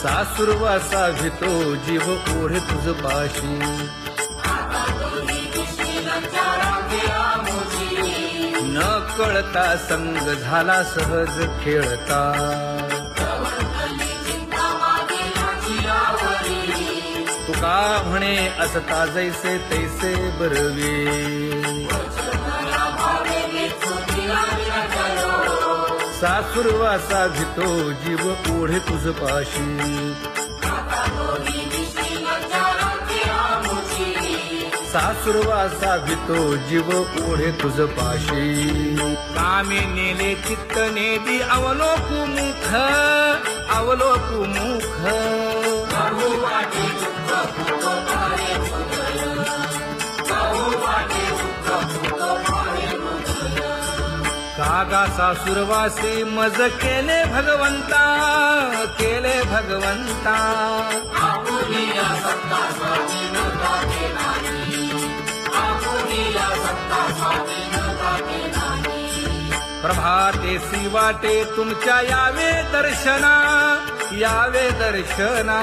सासुरवासा भितो जीव ओढे तुझ पाशी न कळता संग झाला सहज खेळता तुका म्हणे असता जैसे तैसे बरवे सासुरवासा भितो जीव ओढे तुझ पाशी सासुरवासा भितो जीव ओढे तुझ पाशी कामे नेले चित्त नेदी अवलोकु मुख अवलोकु मुख कागा सासुरवासी मज केले भगवंता केले भगवंता प्रभाते सी वाटे तुमच्या यावे दर्शना यावे दर्शना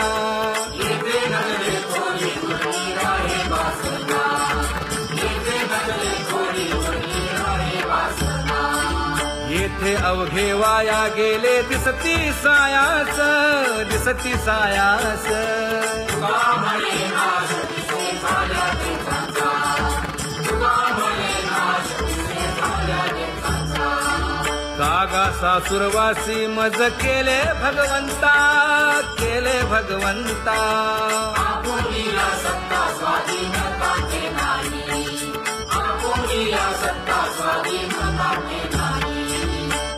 येथे अवघे वाया गेले दिसती सायास दिसती सायास कागा सासुरवासी मज केले भगवंता केले भगवंता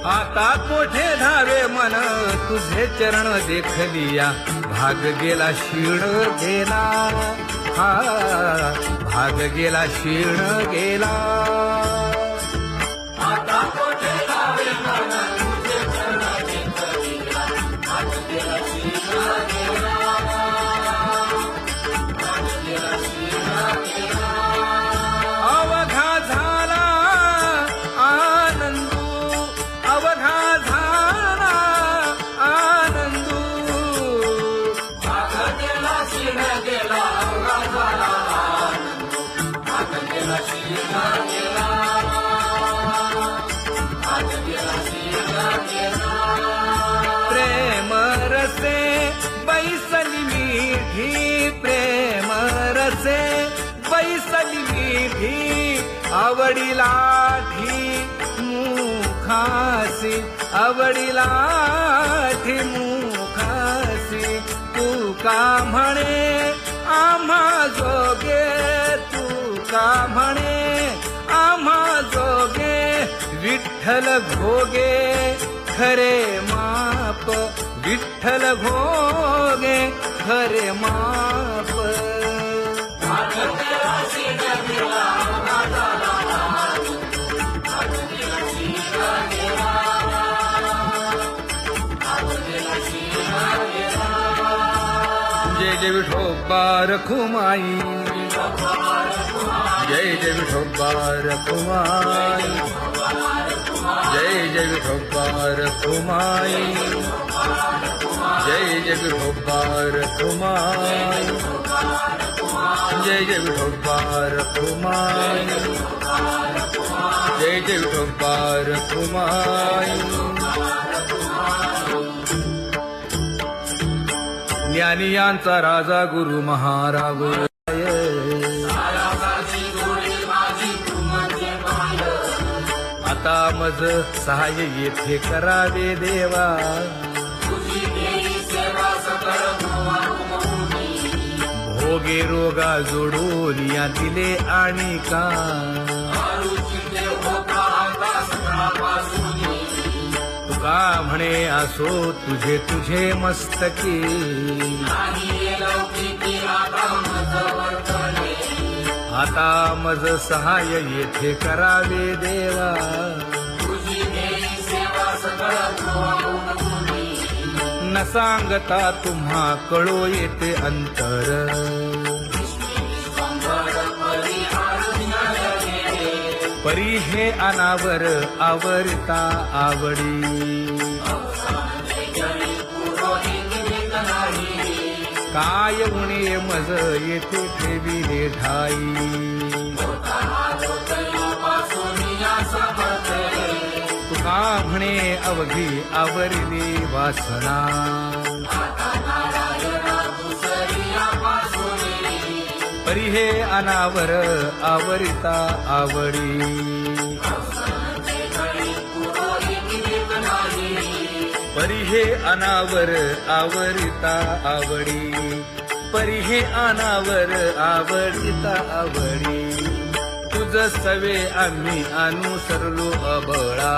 आता कोठे धावे मन तुझे चरण देखलिया भाग गेला क्षीण गेला हा भाग गेला क्षीण गेला आता कोठे धावे मन तुझे चरण देखलिया भाग गेला क्षीण गेला भाग गेला क्षीण गेला अवघा झाला आनंद अवघा झाला आनंदू भाग गेला क्षीण गेला अवघा झाला आनंदू भाग गेला क्षीण गेला भाग गेला क्षीण गेला प्रेम रसे बैसली मीठी प्रेम रसे बैसली मीठी आवडीला मुखासी आवडीला मुखासी तू का म्हणे आम्हा जोगे तू का म्हणे आम्हा जोगे विठ्ठल भोगे खरे माप विठ्ठल भोगे खरे माप जय जय विठोबा रखुमाई जय जय विठोबा रखुमाई जय जय विठोबा रखुमाई जय जय विठोबा रखुमाई जय जय विठोबा रखुमाई जय जय विठोबा रखुमाई ज्ञानियांचा राजा गुरु महाराज आता मज सहाय्य येथे करावे देवा भोगे रोगा जोडून या दिले आणि का तुका म्हणे असो तुझे तुझे मस्तकी आता मज सहाय्य येथे करावे देवा न सांगता तुम्हा कळो येते अंतर परी हे अनावर आवरता आवडी काय उणे मज येथे ठेविले ठाई तुका म्हणे अवघी आवरिली वासना परी हे अनावर आवरिता आवडी परी हे अनावर आवरिता आवडी परी हे अनावर आवडिता आवडी तुझ सवे आम्ही अनुसरलो अबळा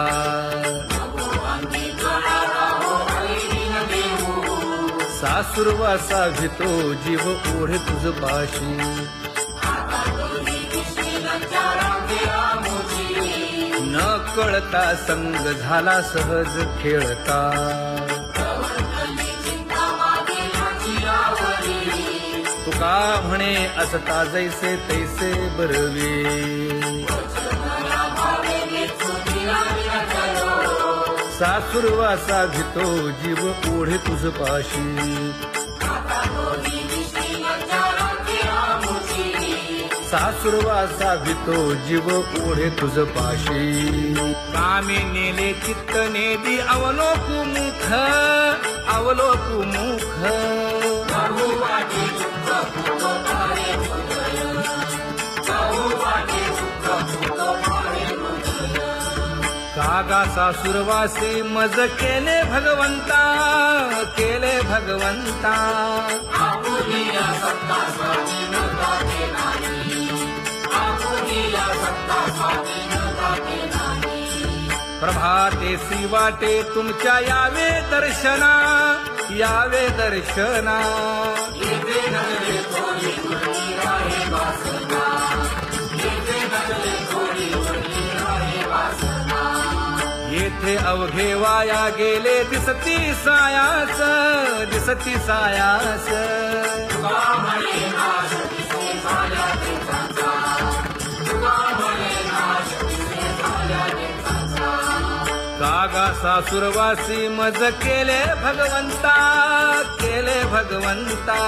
सासुरवासा भितो जीव ओढे तुझ पाशी न कळता संग झाला सहज खेळता तुका म्हणे असता जैसे तैसे बरवे सासुरवासा भितो जीव ओढे तुझ पाशी सासुरवासा भितो जीव ओढे तुझ पाशी कामे नेले चित्त नेदी अवलोकु मुख अवलोकु मुख कागा सासुरवासी मज केले भगवंता केले भगवंता प्रभाते सी वाटे तुमच्या यावे दर्शना यावे दर्शना येथे अवघे वाया गेले दिसती सायास दिसती सायास कागा सासुरवासी मज केले भगवंता केले भगवंता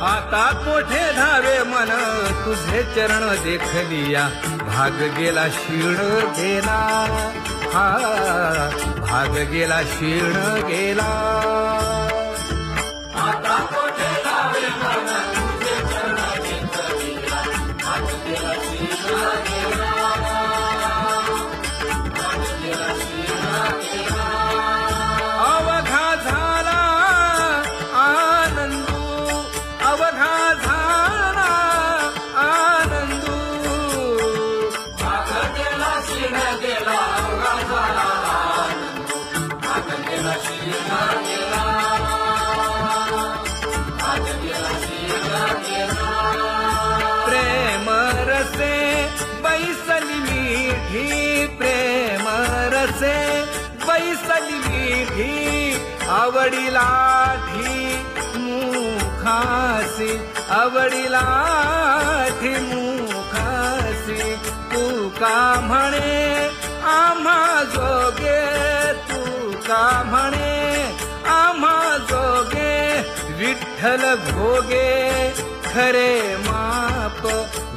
आता कोठे धावे मन तुझे चरण देखलिया भाग गेला क्षीण गेला हा भाग गेला क्षीण गेला आता कोठे धावे मन तुझे चरण देखलिया भाग गेला क्षीण गेला अवघा झाला आनंदू अवघा झाला आनंदू भाग गेला क्षीण गेला अवघा झाला आनंदू भाग गेला क्षीण गेला भाग गेला क्षीण गेला प्रेम रसे बैसली मीठी प्रेम रसे बैसली मीठी आवडीला ठी मुखासी आवडीला ठी मुखासी तू का म्हणे आम्हा जोगे तू का म्हणे आम्हा जोगे विठ्ठल भोगे खरे माप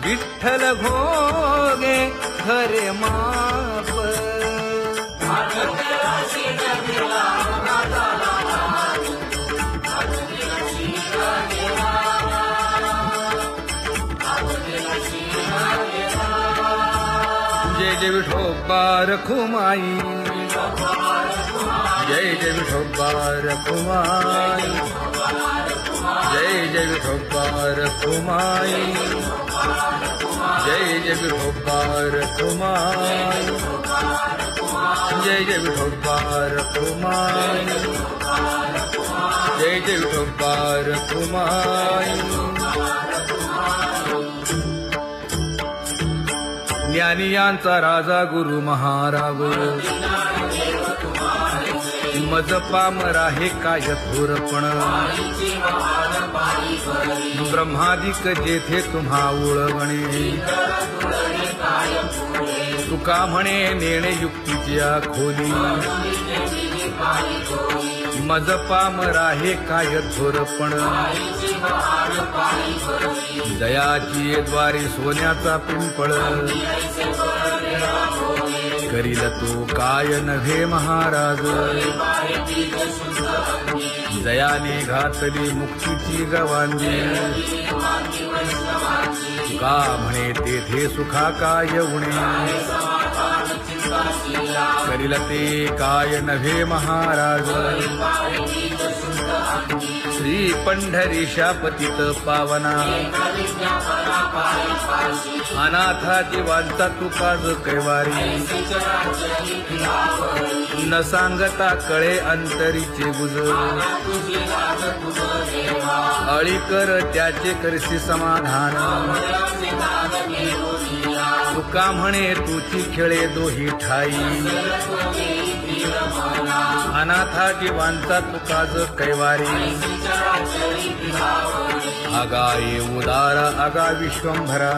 विठ्ठल भोगे खरे माप जय जय विठोबा रखुमाई जय जय विठोबा रखुमाई जय जय विठोबा रखुमाई जय जय विठोबा रखुमाई जय जय विठोबा रखुमाई जय जय विठोबा रखुमाई ज्ञानियांचा राजा गुरु महाराज मज पामरा हे काय थोरपण ब्रह्मादिक जेथे तुम्हा उळवणे तुका म्हणे नेणे युक्तीच्या खोली मज पामरा हे काय थोरपण दयाची द्वारे सोन्याचा पिंपळ करील तो काय नव्हे महाराज दयाने घातली मुक्तीची गवांगी का म्हणे तेथे सुखा काय उणे करील ते काय नव्हे महाराज श्री पंढरीशा पतित पावना अनाथा जीवांचा तुकाज कैवारी न सांगता कळे अंतरीचे गुज अळी कर त्याचे करशी समाधान तुका म्हणे तुची खेळे दोही ठाई अनाथा जीवांचा तुकाज कैवारी आगा ये उदार आगा विश्वंभरा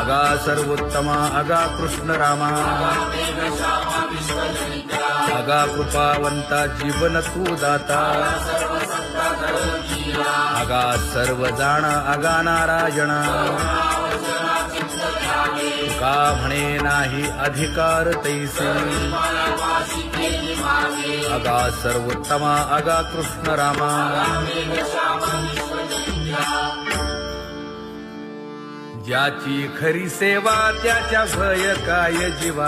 आगा सर्वोत्तमा आगा कृष्ण रामा आगा कृपावंता जीवन तू दाता आगा सर्व जाण आगा नारायणा तुका म्हणे नाही अधिकार तैसे आगा सर्वोत्तमा आगा कृष्ण रामा ज्याची खरी सेवा त्याच्या भय काय जीवा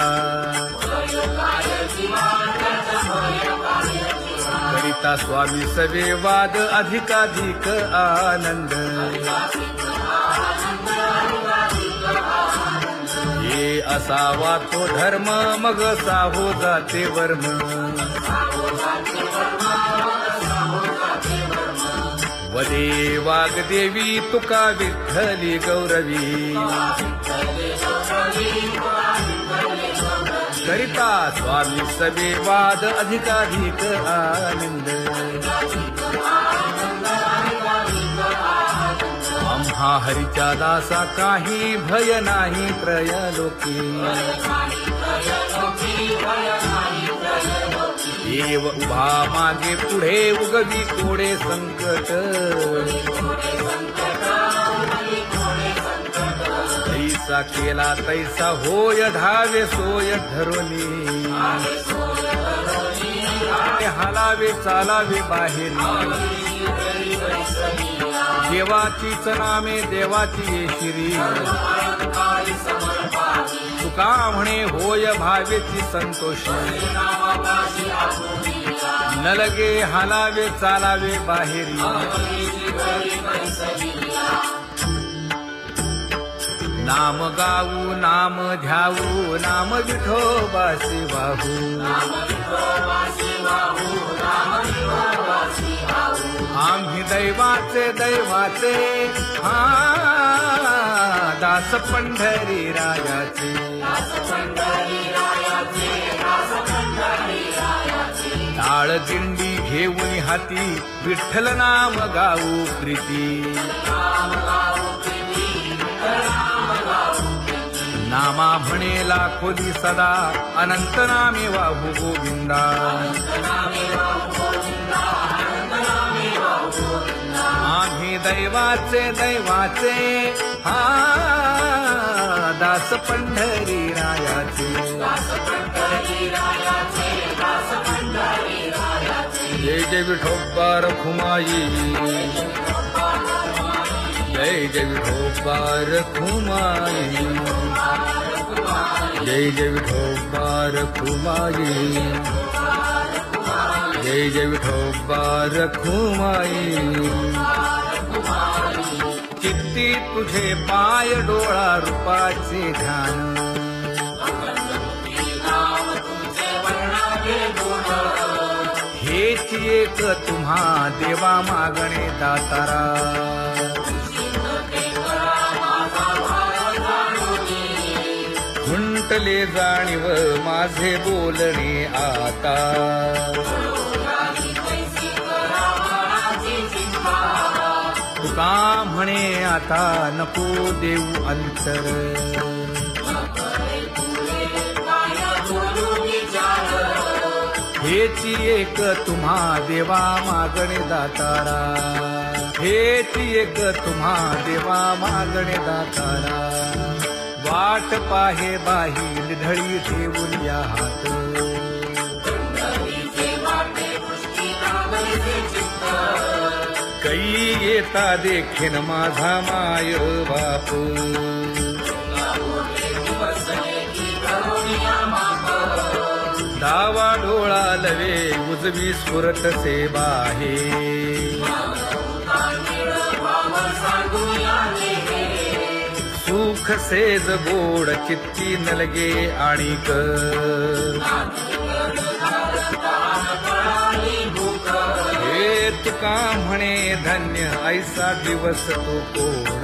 करिता स्वामी सवे वाद अधिकाधिक आनंद हे असावा तो धर्म मग साहो जाते वर्म वदे वाग्देवी तुका विठ्ठली गौरवी करिता स्वामी सवे वाद अधिकाधिक आनंद आम्हा हरीच्या दासा काही भय नाही त्रयलोकी देव उभा मागे पुढे उगवी कोडे संकट तैसा केला तैसा होय धावे सोय धरोनी हालावे चालावे बाहेरी देवाचीच नामे देवाची शिरी तुका म्हणे होय भावेची संतोष न लगे हालावे चालावे बाहेरी नाम गाऊ नाम ध्याऊ नाम विठोबासी वाहू आम्ही दैवाचे दैवाचे हा दास पंढरी रायाचे टाळ दिंडी घेऊन हाती विठ्ठल नाम गाऊ प्रीती नामा म्हणेला खोली सदा अनंत नामे वाहू गोविंदा आम्ही दैवाचे दैवाचे हा दास पंढरी रायाचे जय जय विठोबा रखुमाई जय जय विठोबा रखुमाई जय जय विठोबा रखुमाई जय जय विठोबा रखुमाई चित्ती तुझे पाय डोळा रूपाचे ध्यान हेच एक तुम्हा देवा मागणे दातारा खुंटले जाणीव माझे बोलणे आता का म्हणे आता नको देऊ अंतर, हेची एक तुम्हा देवा मागणे दातारा, हेची एक तुम्हा देवा मागणे दातारा. वाट पाहे बाही ढळी ठेवून या हात, कै येता देखीन माझा माय बाप, डावा डोळा लवे उजवी स्फुरत से बाहे, सुख सेज गोड चित्ती नलगे आणिक, हे तुका म्हणे धन्य ऐसा दिवस तो कोण,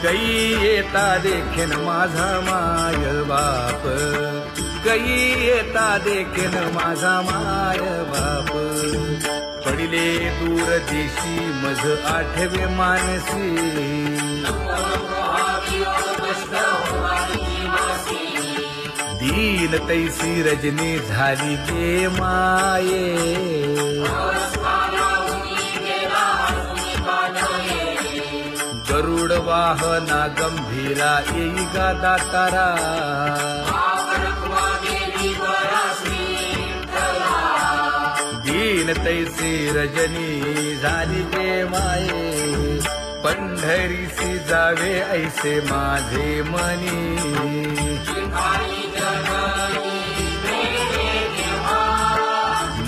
कै येता देखीन माझा माय बाप, कै येता देखीन माझा माय बाप. पडिले दूर देशी मज आठवे मानसी, दीन तैसी रजनी झाली गे माये, गरुड वाहना गंभीरा येई गा दातारा, दीन तैसी रजनी झाली गे माये, पंढरीसी जावे ऐसे माझे मनी,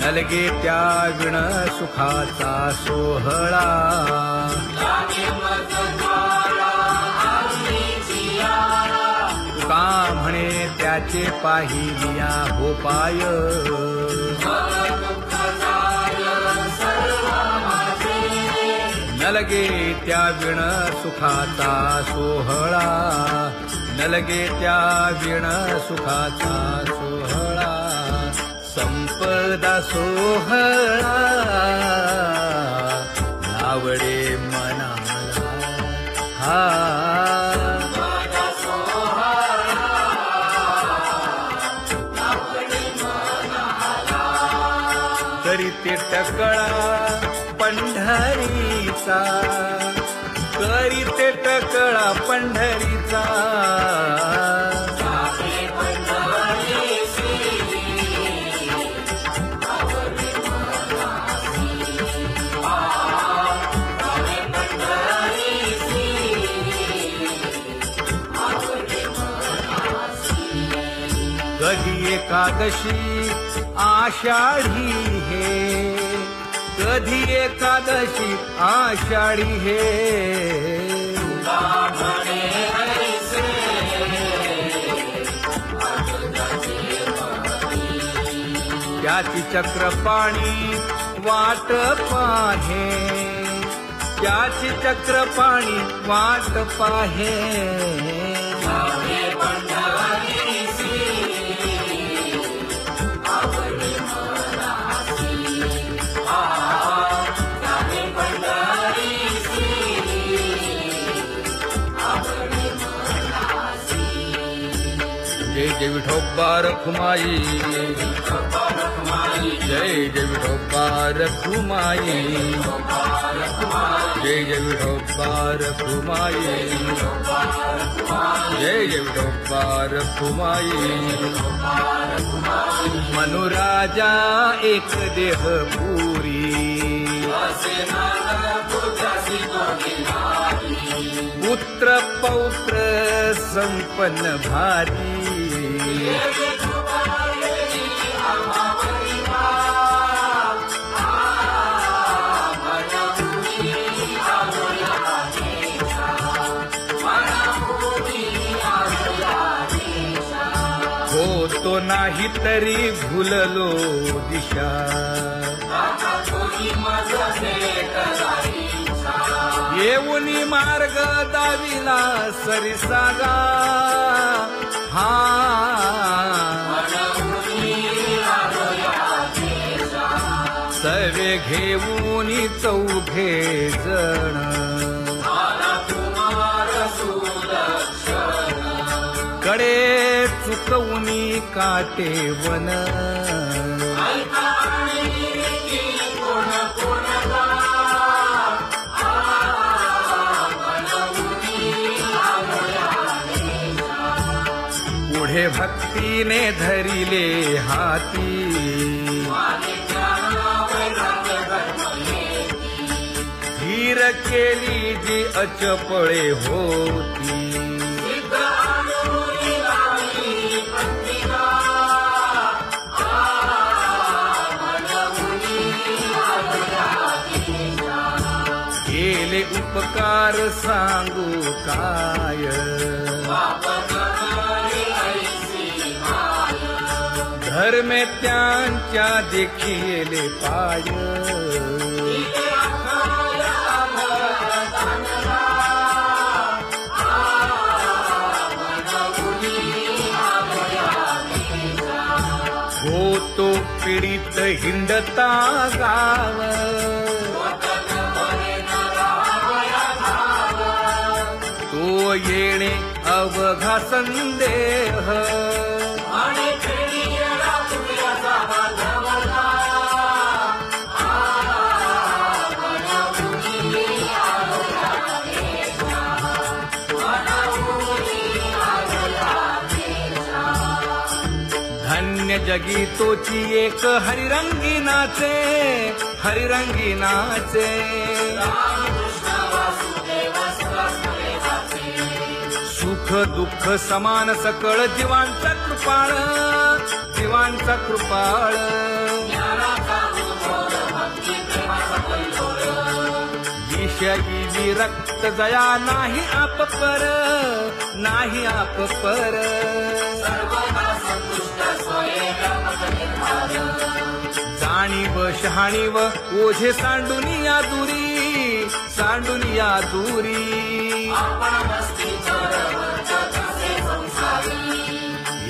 नलगे त्या विण सुखाचा सोहळा, तुका म्हणे त्याचे पाहिलिया हो पाय, नलगे त्या विण सुखाचा सोहळा, नलगे त्या विण सुखाचा सोहळा. संपदा सोहळा नावडे मनाला, हा करीते टकळा पंढरीचा, करीते टकळा पंढरीचा, कधी एकादशी आषाढी हे, कधी एकादशी आषाढी हे, त्याची चक्रपाणी वाट पाहे, त्याची चक्रपाणी वाट पाहे, जय जय विठोबा रखुमाई, जय जय विठोबा रखुमाई, जय जय विठोबा रखुमाई, जय जय विठोबा रखुमाई. मनुराजा एक देह पुरी, पुत्र पौत्र संपन्न भारी, होतो नाही तरी भुललो दिशा, येऊनी मार्ग दाविला सरिसागा, हा डोळे घेऊन चौघे जण आला कुमार सुदर्शन कडे चुकवूनी काटे वन ऐका आणि की कोण कोणता पुढे भक्तीने धरिले हाती धीर केली जी अचपळे होती केले उपकार सांगू काय धर्मे त्यांच्या देखिले पाय होतो पीडित हिंडता गाव तो येणे अवघा संदेह धन्य जगी तोची एक हरिरंगी नाचे हरिरंगी नाचे सुख दुःख समान सकळ जीवांचा कृपाळ जीवांचा कृपाळ विषयी विरक्त जया नाही आपपर नाही आपपर जाणीव शहाणीव ओझे सांडुनिया दुरी सांडुनिया दुरी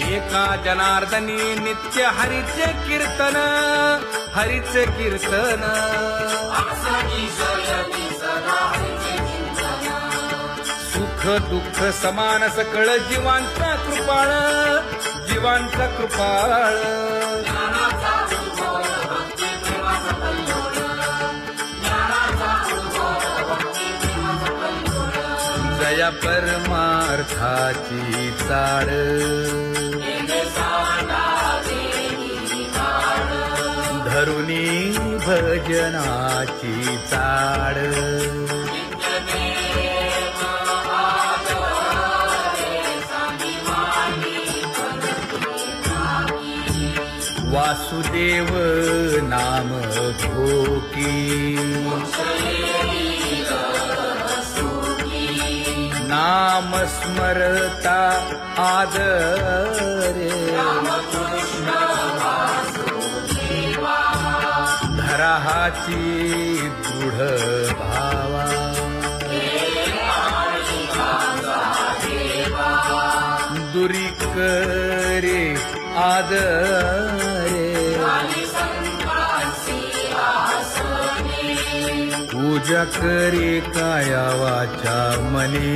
एका जनार्दनी नित्य हरीचे कीर्तन हरीचे कीर्तन सुख दुःख समान सकळ जीवांचा कृपाळ जीवांचा कृपाळ जया परमार्थाची चाळ धरुनी भजनाची चाळ वासुदेव नाम घोकी नाम स्मरता आदरे धराहाची दृढ भावा दुरी करे आदरे पूजा करे काया वाचा मने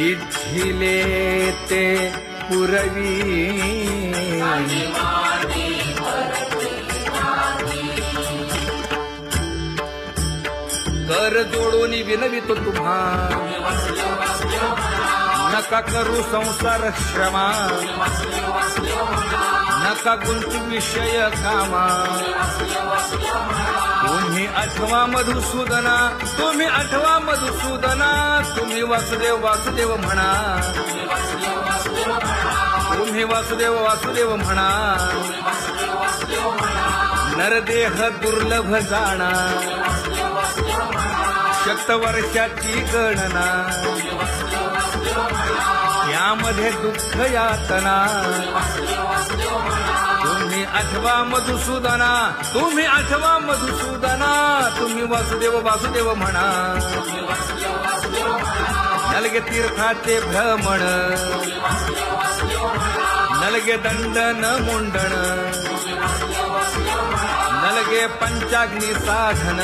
इच्छिले ते पुरवी कर जोडून विनवितो तुम्हा नका करू संसार श्रमा नका गुंतू विषय कामा तुम्ही आठवा मधुसूदना तुम्ही आठवा मधुसूदना तुम्ही वासुदेव वासुदेव म्हणा तुम्ही वासुदेव वासुदेव म्हणा नरदेह दुर्लभ जाणा शतवर्षाची गणना यामध्ये दुःख यातना तुम्ही आठवा मधुसूदना तुम्ही आठवा मधुसूदना तुम्ही वासुदेव वासुदेव म्हणा नलगे तीर्थाचे भ्रमण नलगे दंडन मुंडण नलगे पंचाग्नी साधन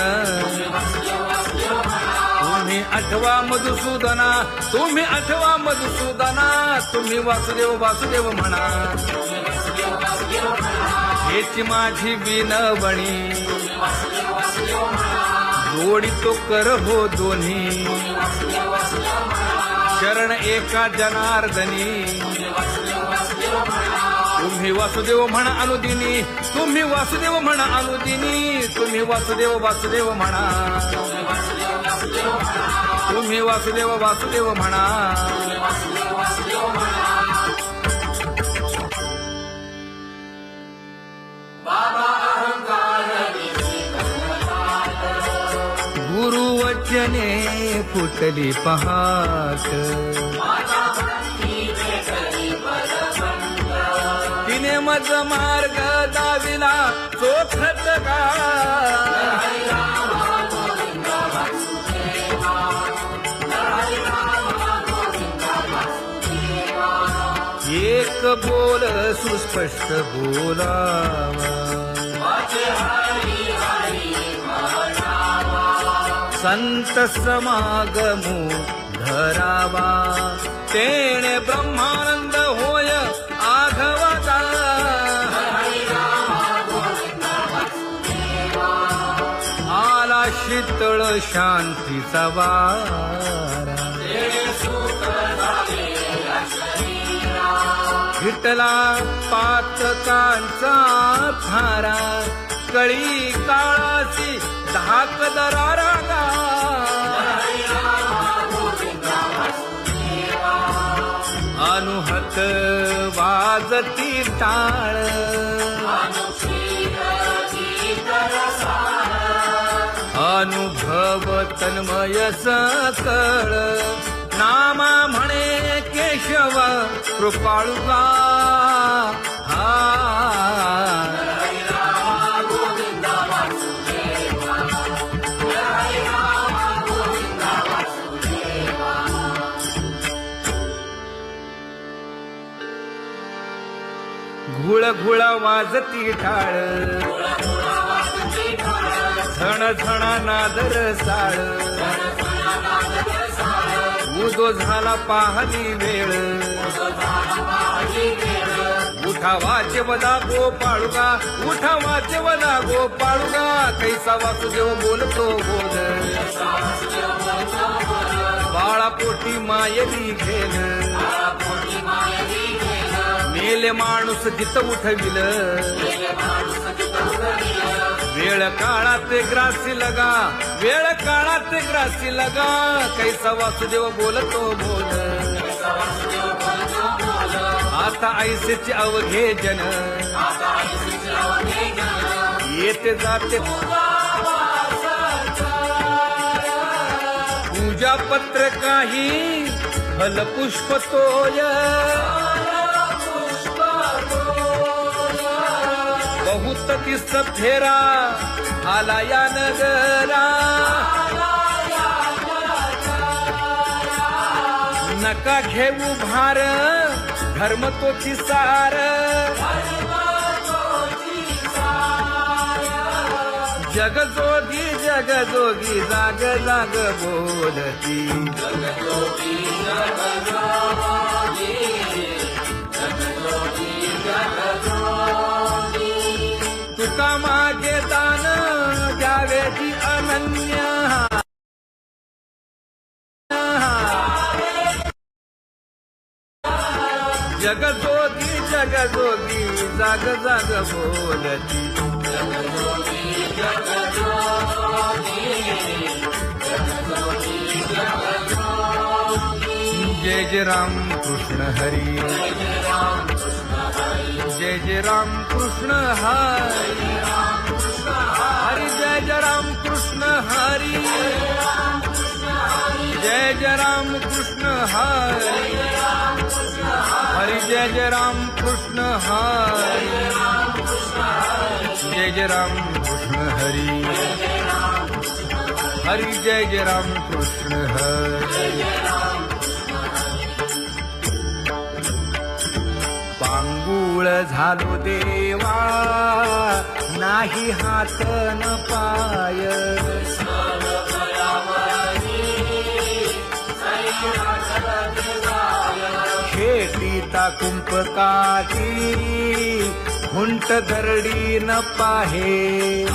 तुम्ही आठवा मधुसूदना तुम्ही आठवा मधुसूदना तुम्ही वासुदेव वासुदेव म्हणा हेची माझी विनवणी जोडी तो कर हो दोन्ही शरण एका जनार्दनी तुम्ही वासुदेव म्हणा अनुदिनी तुम्ही वासुदेव म्हणा अनुदिनी तुम्ही वासुदेव वासुदेव म्हणा तुम्ही वासुदेव वासुदेव म्हणा गुरुवचने फुटली पहाट तिने मज मार्ग दाविला चोखत का एक बोल सुस्पष्ट बोलावा संत समागमू धरावा तेणे ब्रह्मानंद होय आघवता आला शीतळ शांतीचा वारा विठला पातकांचा थारा कळी काळाची धाक दरारा अनुहत वाजती टाळ अनुभव तन्मय सकळ नामा म्हणे केशव कृपाळुगा हा घुळ घुळ वाजती टाळ झण झण नादर साळ उदो झाला पाहली वेळ उठा वाचे वदा गोपाळुगा उठा वाचे वदा गोपाळुगा कैसा वासुदेव बोलतो बोल बाळा पोटी मायली घेन मेले माणूस जित उठविल वेळ काळात ग्रासी लगा वेळ काळात ग्रासी लगा कैसा वासुदेव बोलतो बोल आता ऐसेचे अवघे जन येते जाते पूजा पत्र काही फलपुष्प तोय बहुत तिस फेरा आला या नगरा नका घेऊ भार धर्म तोची सार जगजोगी जगजोगी जाग जाग बोलती तुका मागे दान द्यावेची अनन्य जगजोगी जगजोगी जाग जाग बोलती जय जय राम कृष्ण हरी जय जय राम कृष्ण हरी हरि जय जय राम कृष्ण हरी जय जय राम कृष्ण हरी हरि जय जय राम कृष्ण हरी जय जय राम कृष्ण हरी हरि जय जय राम कृष्ण हरी पांगु व्याकुळ झालो देवा नाही हात न पाय शेतीता कुंपकाची हुंट दरडी न पाहे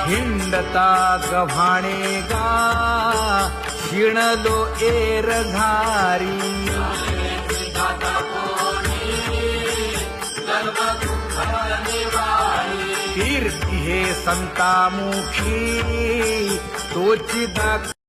हिंडता गव्हाणे गा शिणलो एर घारी कीर्ती हे संतामुखी तोची दाग